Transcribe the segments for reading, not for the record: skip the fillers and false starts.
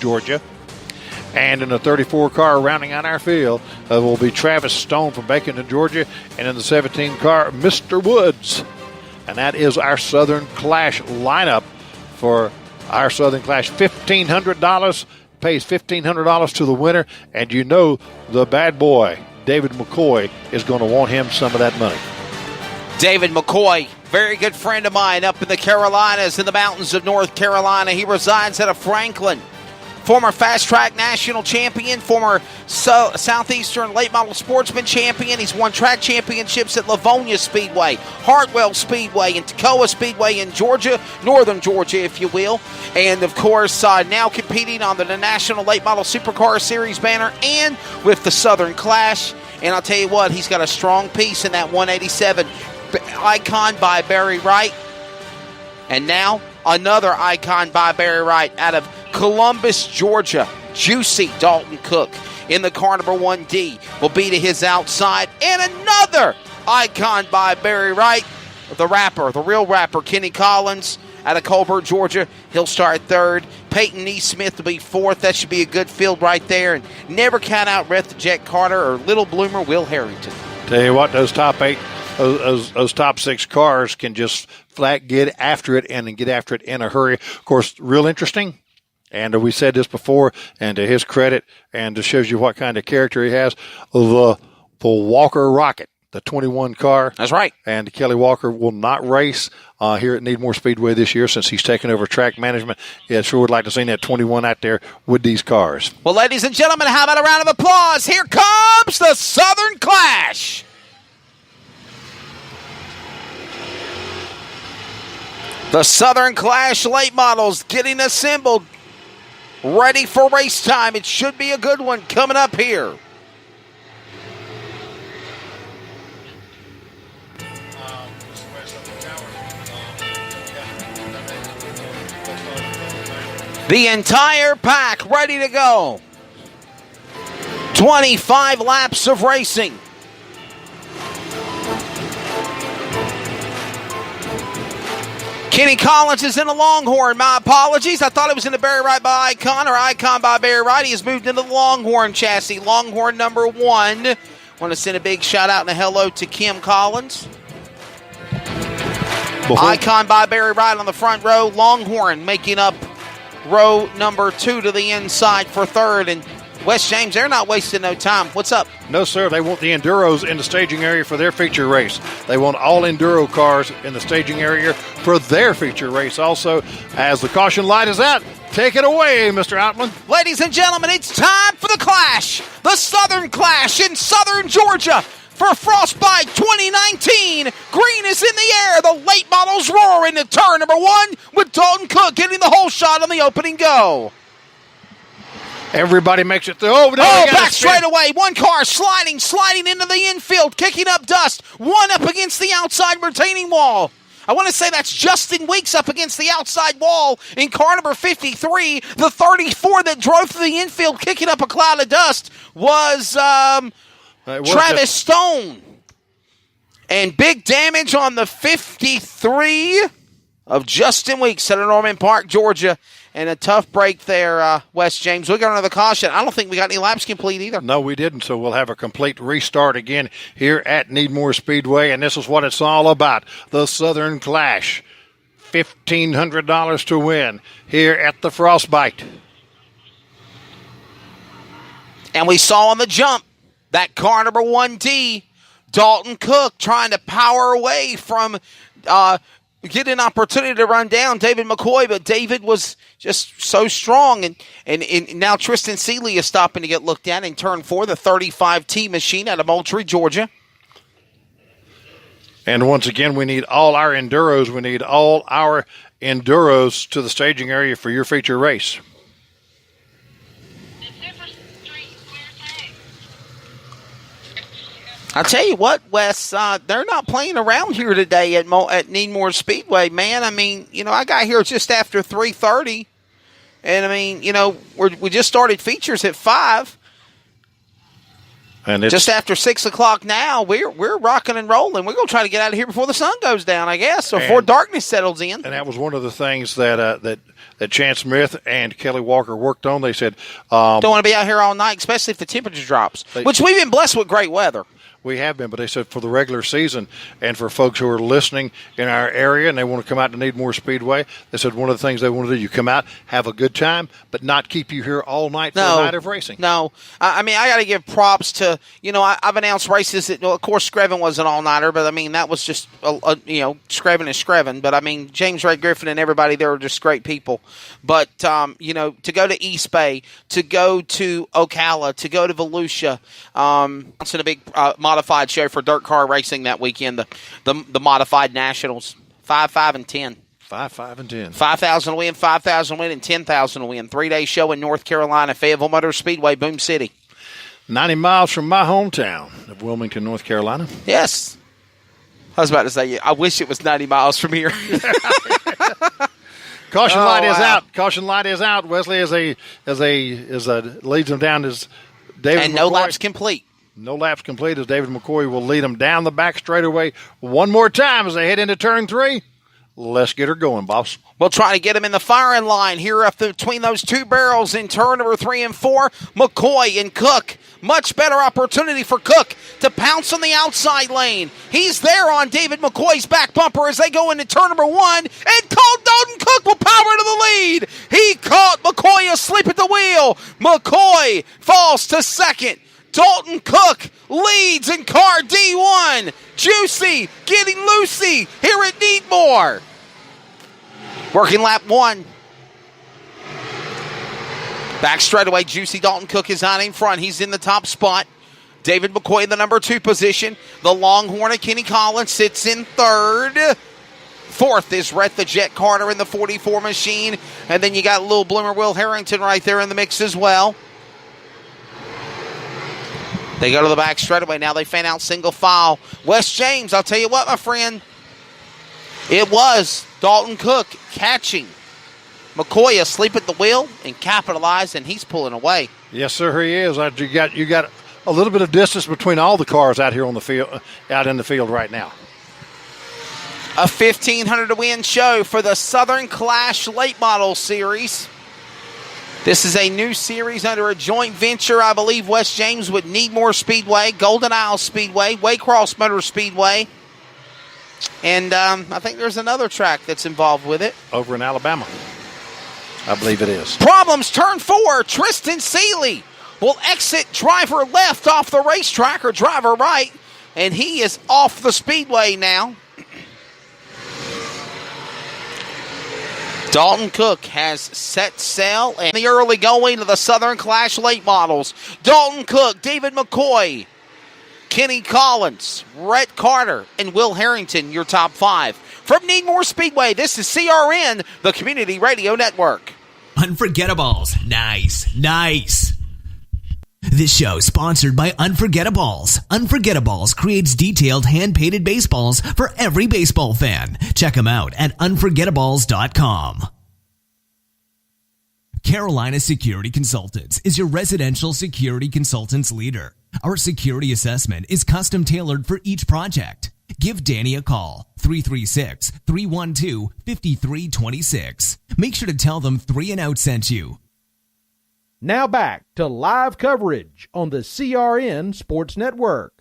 Georgia. And in the 34 car rounding out our field will be Travis Stone from Bacon, Georgia. And in the 17 car, Mr. Woods. And that is our Southern Clash lineup for our Southern Clash. $1,500, pays $1,500 to the winner. And you know the bad boy, David McCoy, is going to want him some of that money. David McCoy, very good friend of mine up in the Carolinas, in the mountains of North Carolina. He resides out of Franklin. Former fast track national champion, former Southeastern late model sportsman champion. He's won track championships at Livonia Speedway, Hartwell Speedway, and Toccoa Speedway in Georgia, northern Georgia, if you will. And, of course, now competing on the National Late Model Supercar Series banner and with the Southern Clash. And I'll tell you what, he's got a strong piece in that 187 Icon by Barry Wright. And now another Icon by Barry Wright out of Columbus, Georgia. Juicy Dalton Cook in the car number 1D will be to his outside. And another Icon by Barry Wright, the rapper, the real rapper, Kenny Collins out of Colbert, Georgia. He'll start third. Peyton Neesmith will be fourth. That should be a good field right there. And never count out Reth Jet Carter or Little Bloomer Will Harrington. Tell you what, those top eight, those top six cars can just flat get after it and get after it in a hurry. Of course, real interesting. And we said this before, and to his credit, and it shows you what kind of character he has, the Walker Rocket, the 21 car. That's right. And Kelly Walker will not race here at Needmore Speedway this year since he's taken over track management. Yeah, sure would like to see that 21 out there with these cars. Well, ladies and gentlemen, how about a round of applause? Here comes the Southern Clash. The Southern Clash late models getting assembled. Ready for race time. It should be a good one coming up here. The entire pack ready to go. 25 laps of racing. Kenny Collins is in a Longhorn. My apologies. I thought it was in the Barry Wright by Icon or Icon by Barry Wright. He has moved into the Longhorn chassis. Longhorn number 1. Want to send a big shout out and a hello to Kim Collins. Icon by Barry Wright on the front row. Longhorn making up row number 2 to the inside for third. And Wes James, they're not wasting no time. What's up? No, sir. They want the Enduros in the staging area for their feature race. They want all Enduro cars in the staging area for their feature race also. As the caution light is out, take it away, Mr. Outman. Ladies and gentlemen, it's time for the Clash. The Southern Clash in Southern Georgia. For Frostbite 2019, green is in the air. The late models roar into turn number 1 with Dalton Cook getting the whole shot on the opening go. Everybody makes it through. Back straight away. One car sliding into the infield, kicking up dust. One up against the outside retaining wall. I want to say that's Justin Weeks up against the outside wall in car number 53. The 34 that drove through the infield, kicking up a cloud of dust, was Travis Stone. And big damage on the 53 of Justin Weeks out of Norman Park, Georgia. And a tough break there, Wes James. We got another caution. I don't think we got any laps complete either. No, we didn't, so we'll have a complete restart again here at Needmore Speedway, and this is what it's all about, the Southern Clash. $1,500 to win here at the Frostbite. And we saw on the jump that car number 1D, Dalton Cook, trying to power away from get an opportunity to run down David McCoy, but David was just so strong. And now Tristan Seeley is stopping to get looked at in turn 4, the 35T machine out of Moultrie, Georgia. And once again, we need all our Enduros. We need all our Enduros to the staging area for your feature race. I'll tell you what, Wes, they're not playing around here today at Needmore Speedway, man. I mean, I got here just after 3:30, and I mean, we just started features at 5. And it's just after 6 o'clock now. We're rocking and rolling. We're going to try to get out of here before the sun goes down, I guess, or before darkness settles in. And that was one of the things that Chance Smith and Kelly Walker worked on. They said, don't want to be out here all night, especially if the temperature drops, which we've been blessed with great weather. We have been, but they said for the regular season and for folks who are listening in our area and they want to come out to Needmore Speedway, they said one of the things they want to do, you come out, have a good time, but not keep you here all night for a night of racing. No. I mean, I got to give props to, I've announced races that, of course, Screven was an all-nighter, but, I mean, that was just, Screven is Screven. But, I mean, James Ray Griffin and everybody there are just great people. But, to go to East Bay, to go to Ocala, to go to Volusia, it's in a big modified show for dirt car racing that weekend, the modified nationals, 5, 5, and 10. 5, 5, and 10. 5,000 to win, 5,000 to win, and 10,000 to win. 3-day show in North Carolina, Fayetteville Motor Speedway, Boom City. 90 miles from my hometown of Wilmington, North Carolina. Yes. I was about to say, I wish it was 90 miles from here. Caution light is out. Caution light is out. Wesley leads them down as David and McCoy. No laps complete. No laps complete as David McCoy will lead them down the back straightaway one more time as they head into turn 3. Let's get her going, boss. We'll try to get them in the firing line here up between those two barrels in turn number 3 and 4. McCoy and Cook. Much better opportunity for Cook to pounce on the outside lane. He's there on David McCoy's back bumper as they go into turn number 1. And Dalton Cook will power to the lead. He caught McCoy asleep at the wheel. McCoy falls to second. Dalton Cook leads in car D1. Juicy getting loosey here at Needmore. Working lap 1. Back straightaway, Juicy Dalton Cook is on in front. He's in the top spot. David McCoy in the number 2 position. The Longhorn of Kenny Collins sits in 3rd. 4th is Rhett the Jet Carter in the 44 machine. And then you got Lil Bloomer Will Harrington right there in the mix as well. They go to the back straightaway. Now they fan out single file. Wes James, I'll tell you what, my friend. It was Dalton Cook catching McCoy asleep at the wheel and capitalized, and he's pulling away. Yes, sir, he is. You got a little bit of distance between all the cars out here on the field, out in the field right now. A 1,500 to win show for the Southern Clash Late Model Series. This is a new series under a joint venture, I believe, West James with Needmore Speedway, Golden Isle Speedway, Waycross Motor Speedway, and I think there's another track that's involved with it. Over in Alabama, I believe it is. Problems, turn 4, Tristan Seeley will exit driver left off the racetrack, or driver right, and he is off the speedway now. Dalton Cook has set sail in the early going of the Southern Clash Late Models. Dalton Cook, David McCoy, Kenny Collins, Rhett Carter, and Will Harrington, your top 5. From Needmore Speedway, this is CRN, the Community Radio Network. Unforgettables. Nice. This show is sponsored by Unforgettables. Unforgettables creates detailed hand-painted baseballs for every baseball fan. Check them out at unforgettables.com. Carolina Security Consultants is your residential security consultants leader. Our security assessment is custom tailored for each project. Give Danny a call, 336-312-5326. Make sure to tell them 3 and Out sent you. Now back to live coverage on the CRN Sports Network.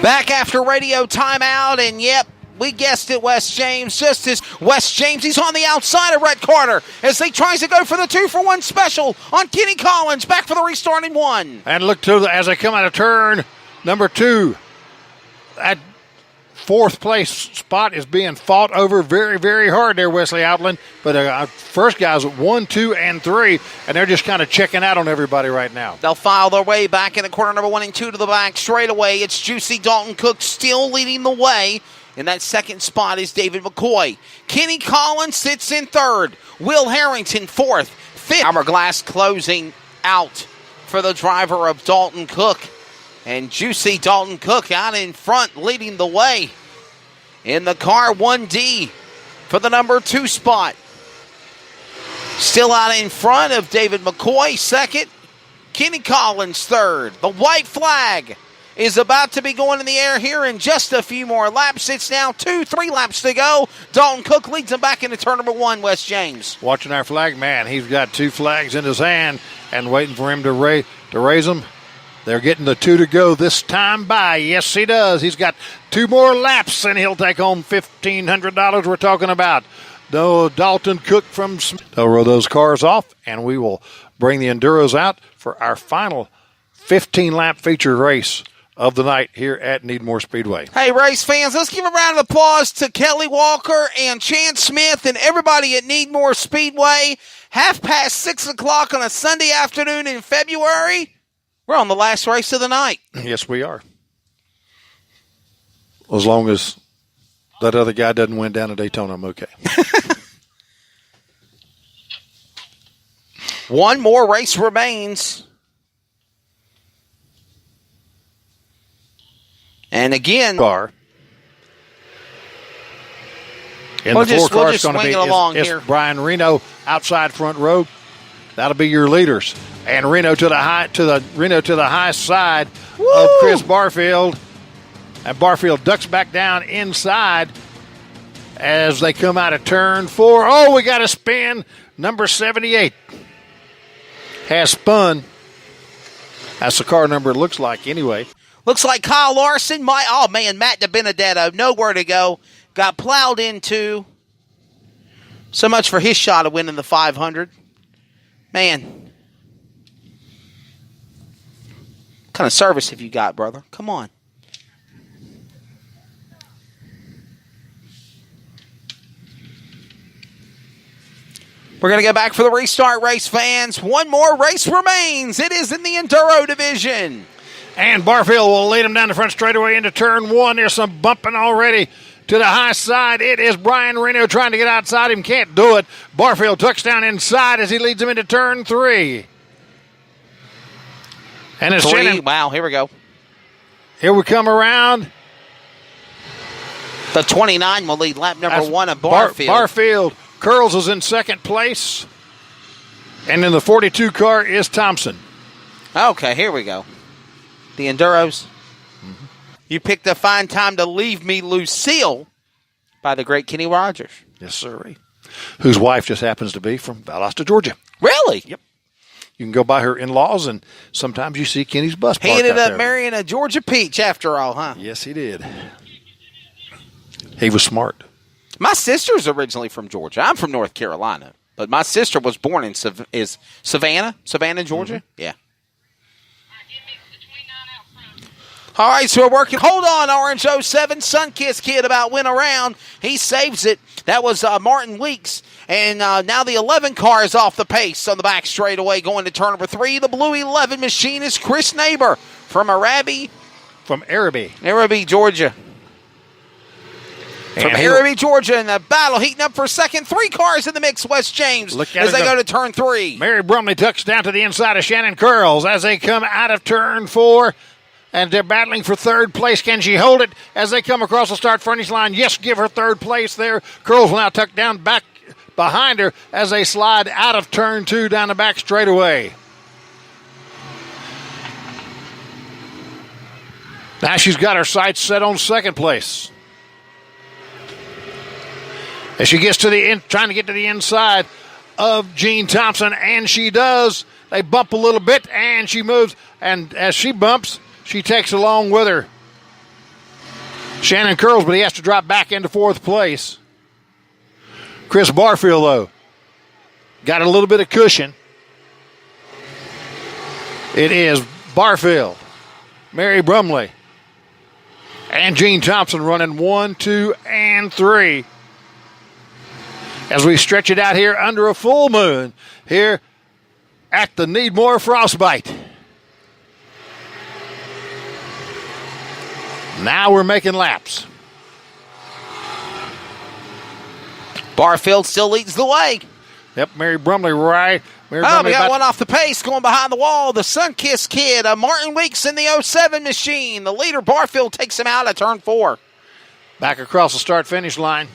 Back after radio timeout, and yep, we guessed it, Wes James. Just as Wes James, he's on the outside of Rhett Carter as they tries to go for the 2-for-1 special on Kenny Collins. Back for the restart in 1. And look to as they come out of turn number 2. That 4th place spot is being fought over very, very hard there, Wesley Outland. But our first guys at 1, 2, and 3, and they're just kind of checking out on everybody right now. They'll file their way back in the corner number 1 and 2 to the back straightaway. It's Juicy Dalton Cook still leading the way. In that second spot is David McCoy. Kenny Collins sits in 3rd. Will Harrington 4th. 5th. Hourglass closing out for the driver of Dalton Cook. And juicy Dalton Cook out in front, leading the way in the car 1D for the number 2 spot. Still out in front of David McCoy, second. Kenny Collins, third. The white flag is about to be going in the air here in just a few more laps. It's now 2-3 laps to go. Dalton Cook leads them back into turn number 1, Wes James. Watching our flag man, he's got 2 flags in his hand and waiting for him to raise them. They're getting the 2 to go this time by. Yes, he does. He's got 2 more laps, and he'll take home $1,500 we're talking about. No, Dalton Cook from Smith. They'll roll those cars off, and we will bring the Enduros out for our final 15-lap feature race of the night here at Needmore Speedway. Hey, race fans, let's give a round of applause to Kelly Walker and Chance Smith and everybody at Needmore Speedway. 6:30 on a Sunday afternoon in February. We're on the last race of the night. Yes, we are. As long as that other guy doesn't win down at Daytona, I'm okay. One more race remains. And again, car. And we'll the 4 cars just going to swing be it along is here. Brian Reno outside front row. That'll be your leaders. And Reno to the high side of Chris Barfield. And Barfield ducks back down inside as they come out of turn 4. Oh, we got a spin. Number 78 has spun. That's the car number it looks like anyway. Looks like Kyle Larson. Matt DiBenedetto, nowhere to go. Got plowed into. So much for his shot of winning the 500. Man. What kind of service have you got, brother? Come on. We're going to go back for the restart, race fans. One more race remains. It is in the Enduro division. And Barfield will lead him down the front straightaway into turn 1. There's some bumping already to the high side. It is Brian Reno trying to get outside him. Can't do it. Barfield tucks down inside as he leads him into turn 3. And it's 3. Shannon. Wow, here we go. Here we come around. The 29 will lead lap number 1 of Barfield. Barfield. Curls is in second place. And in the 42 car is Thompson. Okay, here we go. The Enduros. Mm-hmm. You picked a fine time to leave me, Lucille, by the great Kenny Rogers. Yes, sir. Whose wife just happens to be from Valdosta, Georgia. Really? Yep. You can go by her in-laws, and sometimes you see Kenny's bus parked He ended out up there. marrying a Georgia peach after all, huh? Yes, he did. He was smart. My sister's originally from Georgia. I'm from North Carolina, but my sister was born in Savannah, Georgia. Mm-hmm. Yeah. All right, so we're working. Hold on, Orange 07, Sunkiss Kid about went around. He saves it. That was Martin Weeks. And now the 11 car is off the pace on the back straightaway going to turn number 3. The blue 11 machine is Chris Neighbor from Arabi. From Arabi, Georgia. From Arabi, Georgia, in the battle, heating up for second. 3 cars in the mix, West James, as they go to turn 3. Mary Brumley tucks down to the inside of Shannon Curls as they come out of turn 4. And they're battling for third place. Can she hold it as they come across the start finish line? Yes, give her third place there. Curls will now tuck down back behind her as they slide out of turn 2 down the back straightaway. Now she's got her sights set on second place. As she gets to the end, trying to get to the inside of Jean Thompson, and she does. They bump a little bit, and she moves. And as she bumps, she takes along with her Shannon Curls, but he has to drop back into fourth place. Chris Barfield, though, got a little bit of cushion. It is Barfield, Mary Brumley, and Jean Thompson running 1, 2, and 3. As we stretch it out here under a full moon here at the Needmore Frostbite. Now we're making laps. Barfield still leads the way. Yep, Mary Brumley right We got one off the pace going behind the wall. The Sunkissed Kid, Martin Weeks in the 07 machine. The leader, Barfield, takes him out at turn 4. Back across the start-finish line.